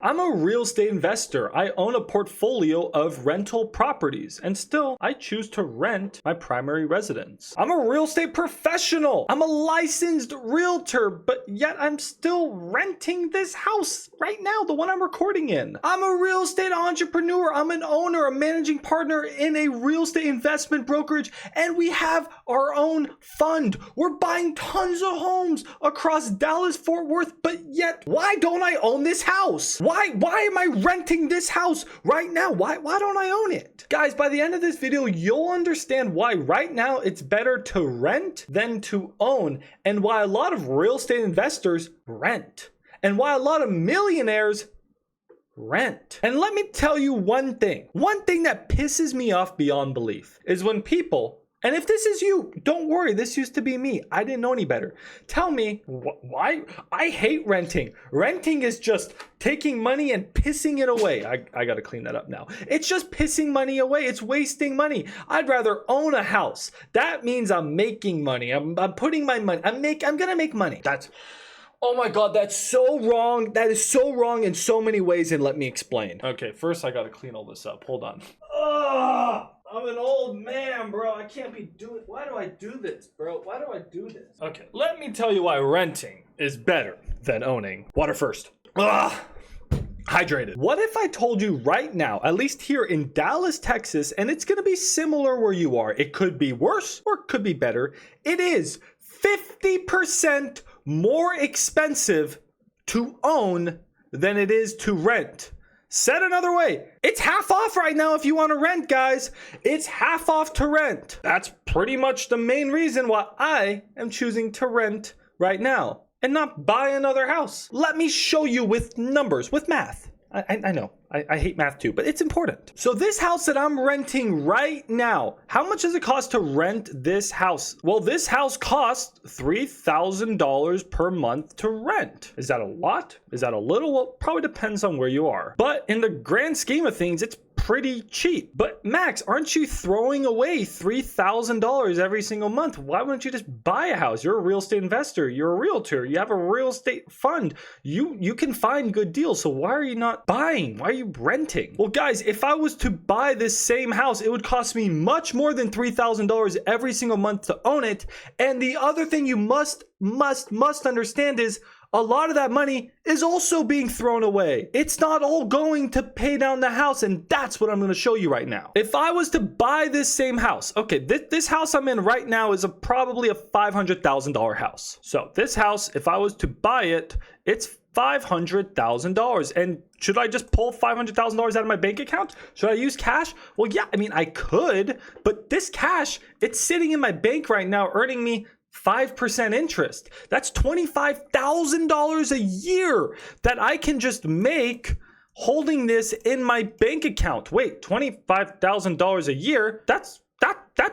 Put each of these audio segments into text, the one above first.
I'm a real estate investor. I own a portfolio of rental properties, and still I choose to rent my primary residence. I'm a real estate professional. I'm a licensed realtor, but yet I'm still renting this house right now, the one I'm recording in. I'm a real estate entrepreneur. I'm an owner, a managing partner in a real estate investment brokerage, and we have our own fund. We're buying tons of homes across Dallas, Fort Worth, but yet why don't I own this house? Why am I renting this house right now? Why don't I own it? Guys, by the end of this video, you'll understand why right now it's better to rent than to own, and why a lot of real estate investors rent, and why a lot of millionaires rent. And let me tell you one thing that pisses me off beyond belief is when people, and if this is you, don't worry, this used to be me. I didn't know any better. Tell me why I hate renting. Renting is just taking money and pissing it away. I got to clean that up now. It's just pissing money away. It's wasting money. I'd rather own a house. That means I'm making money. I'm putting my money. I'm going to make money. Oh my God, that's so wrong. That is so wrong in so many ways, and let me explain. Okay, first I got to clean all this up. Hold on. I'm an old man, bro. I can't be doing... Why do I do this, bro? Why do I do this? Okay, let me tell you why renting is better than owning. Water first. Hydrated. What if I told you right now, at least here in Dallas, Texas, and it's going to be similar where you are. It could be worse or it could be better. It is 50% more expensive to own than it is to rent. Said another way, it's half off right now if you want to rent, guys. It's half off to rent. That's pretty much the main reason why I am choosing to rent right now and not buy another house. Let me show you with numbers, with math. I know, I hate math too, but it's important. So this house that I'm renting right now, how much does it cost to rent this house? Well, this house costs $3,000 per month to rent. Is that a lot? Is that a little? Well, probably depends on where you are. But in the grand scheme of things, it's pretty cheap. But Max, aren't you throwing away $3,000 every single month? Why wouldn't you just buy a house? You're a real estate investor. You're a realtor. You have a real estate fund. You can find good deals. So why are you not buying? Why are you renting? Well, guys, if I was to buy this same house, it would cost me much more than $3,000 every single month to own it. And the other thing you must understand is a lot of that money is also being thrown away. It's not all going to pay down the house, and that's what I'm going to show you right now. If I was to buy this same house, okay, this house I'm in right now is probably a $500,000 house. So this house, if I was to buy it, it's $500,000. And should I just pull $500,000 out of my bank account? Should I use cash? Well, yeah, I mean, I could, but this cash, it's sitting in my bank right now, earning me 5% interest. That's $25,000 a year that I can just make holding this in my bank account. Wait, $25,000 a year? That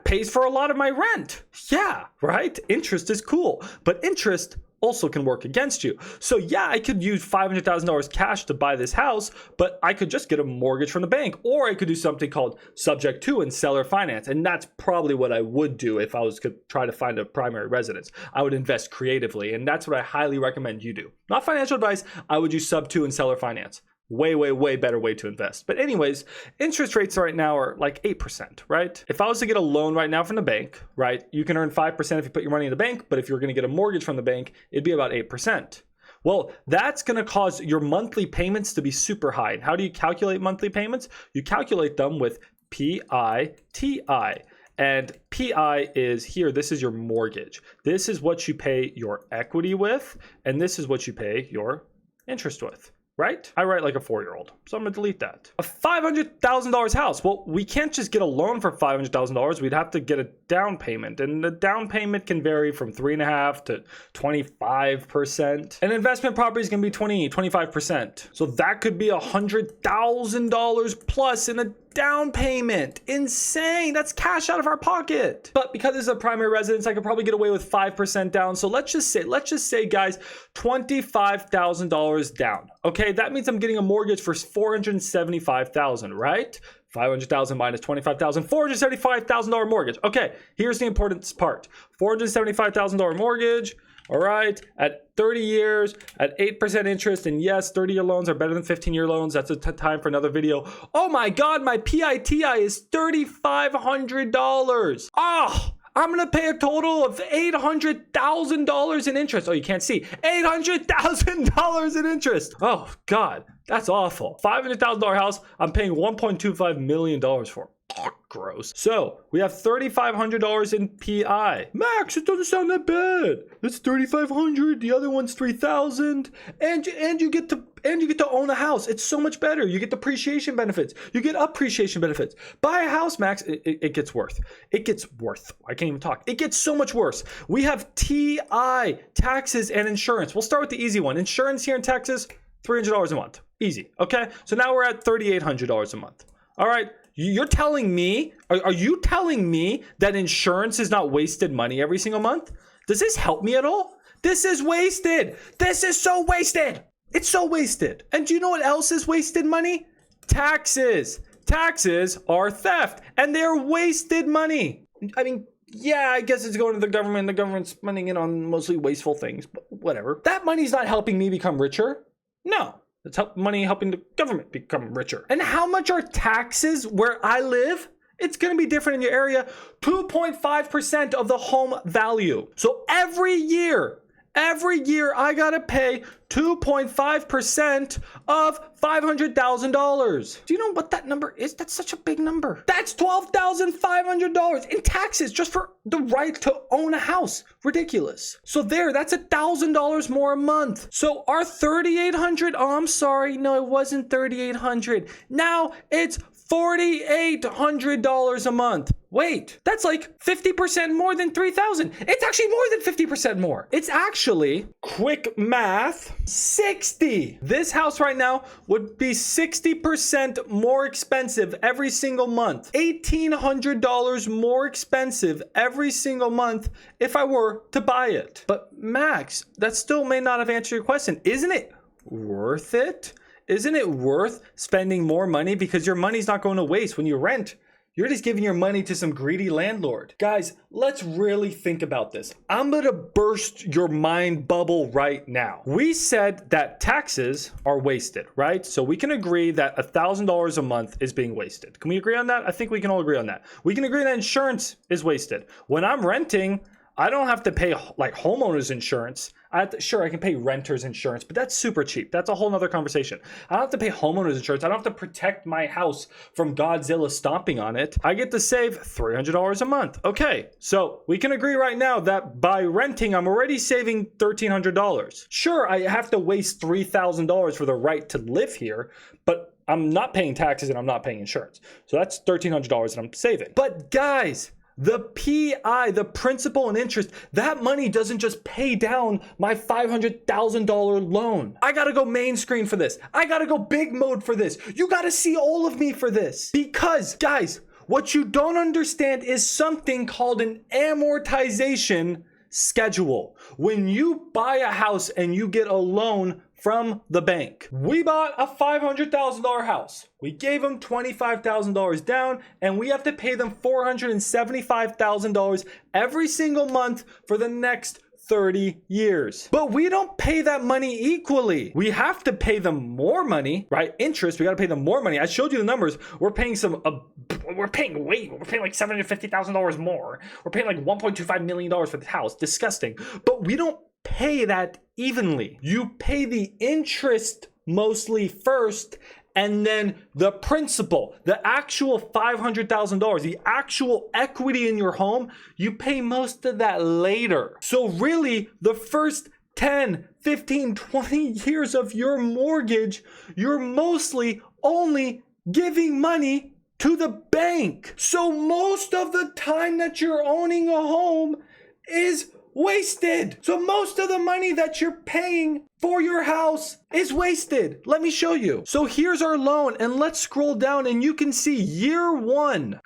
pays for a lot of my rent. Yeah, right? Interest is cool, but interest also can work against you. So yeah, I could use $500,000 cash to buy this house, but I could just get a mortgage from the bank, or I could do something called subject to and seller finance. And that's probably what I would do if I was to try to find a primary residence. I would invest creatively, and that's what I highly recommend you do. Not financial advice, I would use sub to and seller finance. Way better way to invest. But anyways, interest rates right now are like 8%, right? If I was to get a loan right now from the bank, right, you can earn 5% if you put your money in the bank, but if you're going to get a mortgage from the bank, it'd be about 8%. Well, that's going to cause your monthly payments to be super high. And how do you calculate monthly payments? You calculate them with PITI. And PI is here, this is your mortgage. This is what you pay your equity with, and this is what you pay your interest with. Right? I write like a 4-year-old, so I'm gonna delete that. A $500,000 house. Well, we can't just get a loan for $500,000. We'd have to get a down payment, and the down payment can vary from 3.5% to 25%. And investment properties can be 25%. So that could be $100,000 plus in a down payment. Insane. That's cash out of our pocket. But because it's a primary residence, I could probably get away with 5% down. So let's just say, guys, $25,000 down. Okay, that means I'm getting a mortgage for $475,000, right? 500,000 minus 25,000, $475,000 mortgage. Okay, here's the important part. $475,000 mortgage All right, at 30 years, at 8% interest, and yes, 30-year loans are better than 15-year loans. That's a time for another video. Oh my God, my PITI is $3,500. Oh, I'm gonna pay a total of $800,000 in interest. Oh, you can't see, $800,000 in interest. Oh God, that's awful. $500,000 house, I'm paying $1.25 million for. Gross. So we have $3,500 in PI. Max, it doesn't sound that bad. That's $3,500. The other one's $3,000, and you get to own a house. It's so much better. You get depreciation benefits. You get appreciation benefits. Buy a house, Max. It gets worth. It gets worth. I can't even talk. It gets so much worse. We have TI, taxes and insurance. We'll start with the easy one. Insurance here in Texas, $300 a month. Easy. Okay. So now we're at $3,800 a month. All right. You're telling me, are you telling me that insurance is not wasted money every single month? Does this help me at all? This is wasted. This is so wasted. It's so wasted. And do you know what else is wasted money? Taxes. Taxes are theft, and they're wasted money. I mean, yeah, I guess it's going to the government. The government's spending it on mostly wasteful things, but whatever. That money's not helping me become richer. No. It's money helping the government become richer. And how much are taxes where I live? It's going to be different in your area. 2.5% of the home value. So every year I got to pay 2.5% of $500,000. Do you know what that number is? That's such a big number. That's $12,500 in taxes just for the right to own a house. Ridiculous. So that's $1,000 more a month. So our $3,800, oh, I'm sorry. No, it wasn't $3,800. Now it's $4,800 a month. Wait, that's like 50% more than $3,000. It's actually more than 50% more. It's actually, quick math, 60. This house right now would be 60% more expensive every single month. $1,800 more expensive every single month if I were to buy it. But Max, that still may not have answered your question. Isn't it worth it? Isn't it worth spending more money? Because your money's not going to waste when you rent. You're just giving your money to some greedy landlord. Guys, let's really think about this. I'm gonna burst your mind bubble right now. We said that taxes are wasted, right? So we can agree that $1,000 a month is being wasted. Can we agree on that? I think we can all agree on that. We can agree that insurance is wasted. When I'm renting, I don't have to pay like homeowners insurance. Sure, I can pay renters insurance, but that's super cheap. That's a whole nother conversation. I don't have to pay homeowners insurance. I don't have to protect my house from Godzilla stomping on it. I get to save $300 a month. Okay, so we can agree right now that by renting, I'm already saving $1,300. Sure, I have to waste $3,000 for the right to live here, but I'm not paying taxes and I'm not paying insurance. So that's $1,300 that I'm saving. But guys, the PI, the principal and interest, that money doesn't just pay down my $500,000 loan. I gotta go main screen for this. I gotta go big mode for this. You gotta see all of me for this. Because, guys, what you don't understand is something called an amortization schedule. When you buy a house and you get a loan from the bank. We bought a $500,000 house. We gave them $25,000 down, and we have to pay them $475,000 every single month for the next 30 years. But we don't pay that money equally. We have to pay them more money, right? Interest, we got to pay them more money. I showed you the numbers. We're paying we're paying like $750,000 more. We're paying like $1.25 million for the house. Disgusting. But we don't pay that evenly. You pay the interest mostly first, and then the principal, the actual $500,000, the actual equity in your home, you pay most of that later. So really, the first 10, 15, 20 years of your mortgage, you're mostly only giving money to the bank. So most of the time that you're owning a home is wasted. So most of the money that you're paying for your house is wasted. Let me show you. So here's our loan, and let's scroll down and you can see year one,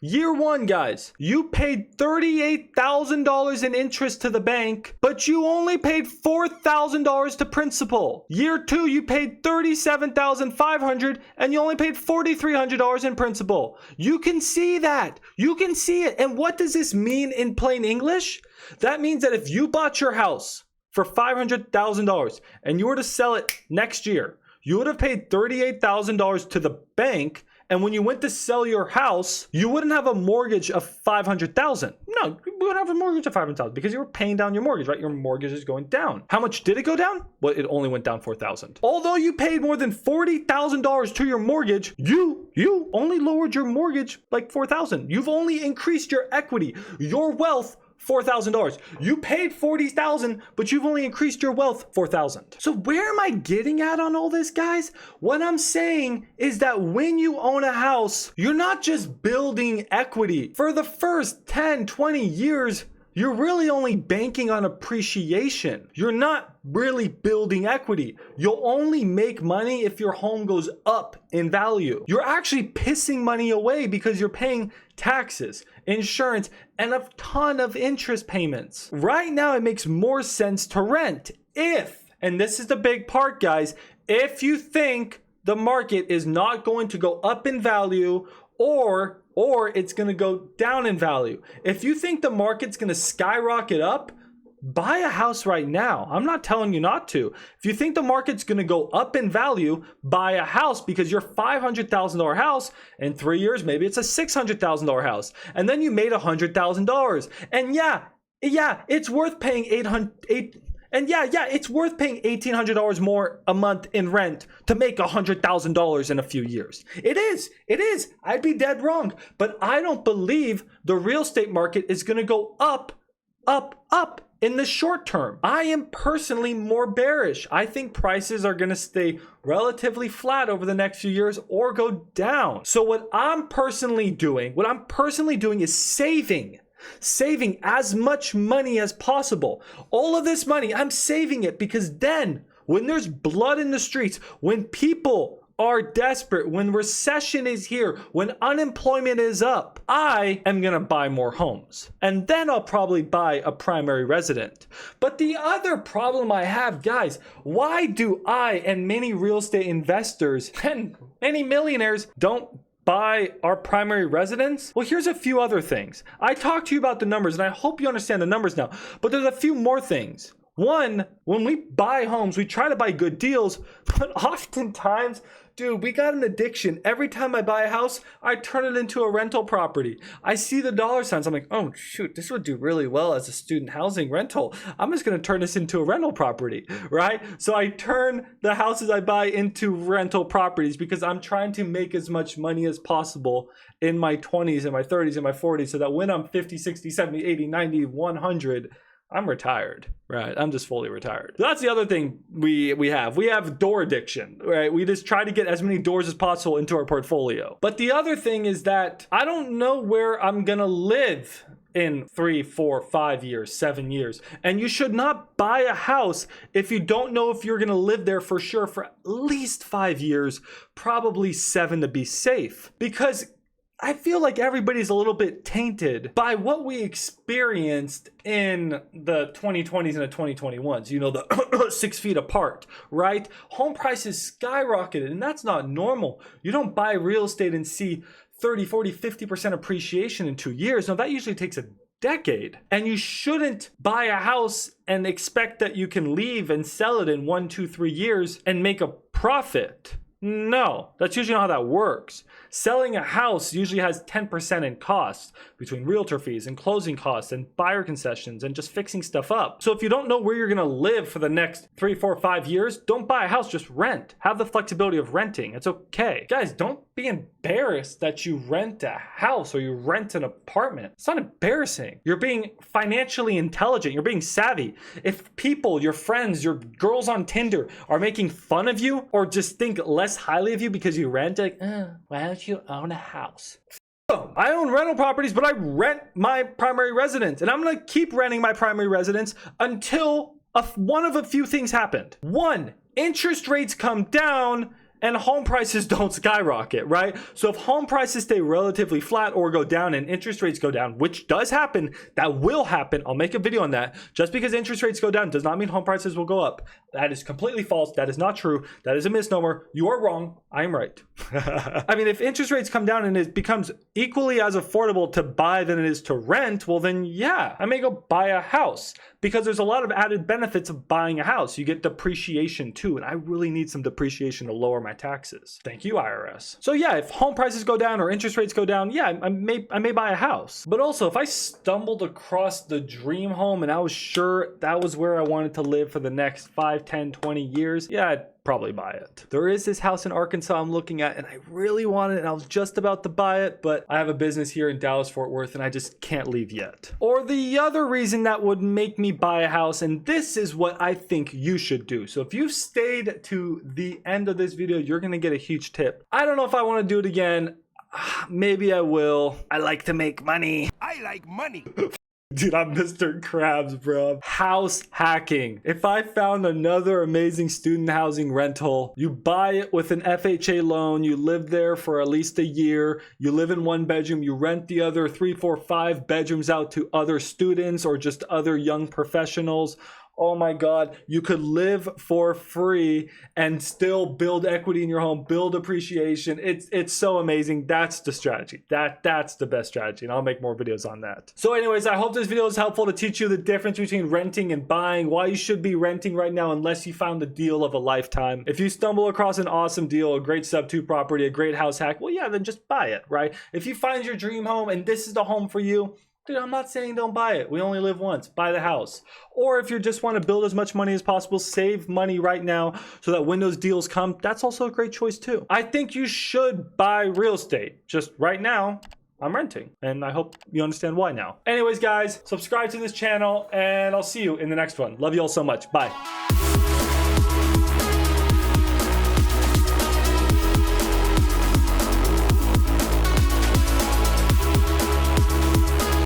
guys, you paid $38,000 in interest to the bank, but you only paid $4,000 to principal. Year two, you paid $37,500 and you only paid $4,300 in principal. You can see that. You can see it. And what does this mean in plain English? That means that if you bought your house for $500,000 and you were to sell it next year, you would have paid $38,000 to the bank. And when you went to sell your house, you wouldn't have a mortgage of $500,000. No, you wouldn't have a mortgage of $500,000 because you were paying down your mortgage, right? Your mortgage is going down. How much did it go down? Well, it only went down $4,000. Although you paid more than $40,000 to your mortgage, you only lowered your mortgage like $4,000. You've only increased your equity, your wealth, $4,000. You paid $40,000, but you've only increased your wealth $4,000. So where am I getting at on all this, guys? What I'm saying is that when you own a house, you're not just building equity. For the first 10, 20 years, you're really only banking on appreciation. You're not really building equity. You'll only make money if your home goes up in value. You're actually pissing money away because you're paying taxes, insurance, and a ton of interest payments. Right now, it makes more sense to rent if, and this is the big part, guys, if you think the market is not going to go up in value or it's going to go down in value. If you think the market's going to skyrocket up, buy a house right now. I'm not telling you not to. If you think the market's going to go up in value, buy a house because your $500,000 house in 3 years, maybe it's a $600,000 house. And then you made $100,000. And yeah, it's worth paying it's worth paying $1,800 more a month in rent to make $100,000 in a few years. It is. I'd be dead wrong. But I don't believe the real estate market is going to go up in the short term. I am personally more bearish. I think prices are going to stay relatively flat over the next few years or go down. So what I'm personally doing is saving as much money as possible. All of this money, I'm saving it because then when there's blood in the streets, when people are desperate, when recession is here, when unemployment is up, I am going to buy more homes. And then I'll probably buy a primary resident. But the other problem I have, guys, why do I and many real estate investors and many millionaires don't buy our primary residence? Well, here's a few other things. I talked to you about the numbers and I hope you understand the numbers now, but there's a few more things. One, when we buy homes, we try to buy good deals, but oftentimes, dude, we got an addiction. Every time I buy a house, I turn it into a rental property. I see the dollar signs. I'm like, oh, shoot, this would do really well as a student housing rental. I'm just going to turn this into a rental property, right? So I turn the houses I buy into rental properties because I'm trying to make as much money as possible in my 20s and my 30s and my 40s so that when I'm 50, 60, 70, 80, 90, 100, I'm retired, right? I'm just fully retired. So that's the other thing we have. We have door addiction, right? We just try to get as many doors as possible into our portfolio. But the other thing is that I don't know where I'm going to live in 3, 4, 5 years, 7 years. And you should not buy a house if you don't know if you're going to live there for sure for at least 5 years, probably 7 to be safe. Because I feel like everybody's a little bit tainted by what we experienced in the 2020s and the 2021s, you know, the 6 feet apart, right? Home prices skyrocketed, and that's not normal. You don't buy real estate and see 30, 40, 50% appreciation in 2 years. No, that usually takes a decade. And you shouldn't buy a house and expect that you can leave and sell it in 1, 2, 3 years and make a profit. No, that's usually not how that works. Selling a house usually has 10% in costs between realtor fees and closing costs and buyer concessions and just fixing stuff up. So if you don't know where you're going to live for the next 3, 4, 5 years, don't buy a house, just rent. Have the flexibility of renting. It's okay. Guys, don't be embarrassed that you rent a house or you rent an apartment. It's not embarrassing. You're being financially intelligent. You're being savvy. If people, your friends, your girls on Tinder are making fun of you or just think less highly of you because you rent, like, why don't you own a house? I own rental properties, but I rent my primary residence, and I'm going to keep renting my primary residence until one of a few things happened. One, interest rates come down and home prices don't skyrocket, right? So if home prices stay relatively flat or go down and interest rates go down, which does happen, that will happen. I'll make a video on that. Just because interest rates go down does not mean home prices will go up. That is completely false. That is not true. That is a misnomer. You are wrong. I am right. I mean, if interest rates come down and it becomes equally as affordable to buy than it is to rent, well then yeah, I may go buy a house, because there's a lot of added benefits of buying a house. You get depreciation too, and I really need some depreciation to lower my taxes. Thank you, IRS. So yeah, if home prices go down or interest rates go down, yeah, I may buy a house. But also, if I stumbled across the dream home and I was sure that was where I wanted to live for the next 5, 10, 20 years, yeah, I'd probably buy it. There is this house in Arkansas I'm looking at, and I really want it, and I was just about to buy it, but I have a business here in Dallas, Fort Worth, and I just can't leave yet. Or the other reason that would make me buy a house, and this is what I think you should do. So if you've stayed to the end of this video, you're gonna get a huge tip. I don't know if I want to do it again. Maybe I will. I like to make money. I like money. Dude, I'm Mr. Krabs, bro. House hacking. If I found another amazing student housing rental, you buy it with an FHA loan, you live there for at least a year, you live in one bedroom, you rent the other 3, 4, 5 bedrooms out to other students or just other young professionals. Oh my God, you could live for free and still build equity in your home, build appreciation. It's so amazing. That's the strategy. That's the best strategy, and I'll make more videos on that. So anyways, I hope this video is helpful to teach you the difference between renting and buying, why you should be renting right now unless you found the deal of a lifetime. If you stumble across an awesome deal, a great sub-2 property, a great house hack, well yeah, then just buy it, right? If you find your dream home and this is the home for you, dude, I'm not saying don't buy it. We only live once. Buy the house. Or if you just want to build as much money as possible, save money right now so that when those deals come, that's also a great choice too. I think you should buy real estate. Just right now, I'm renting. And I hope you understand why now. Anyways, guys, subscribe to this channel and I'll see you in the next one. Love you all so much. Bye.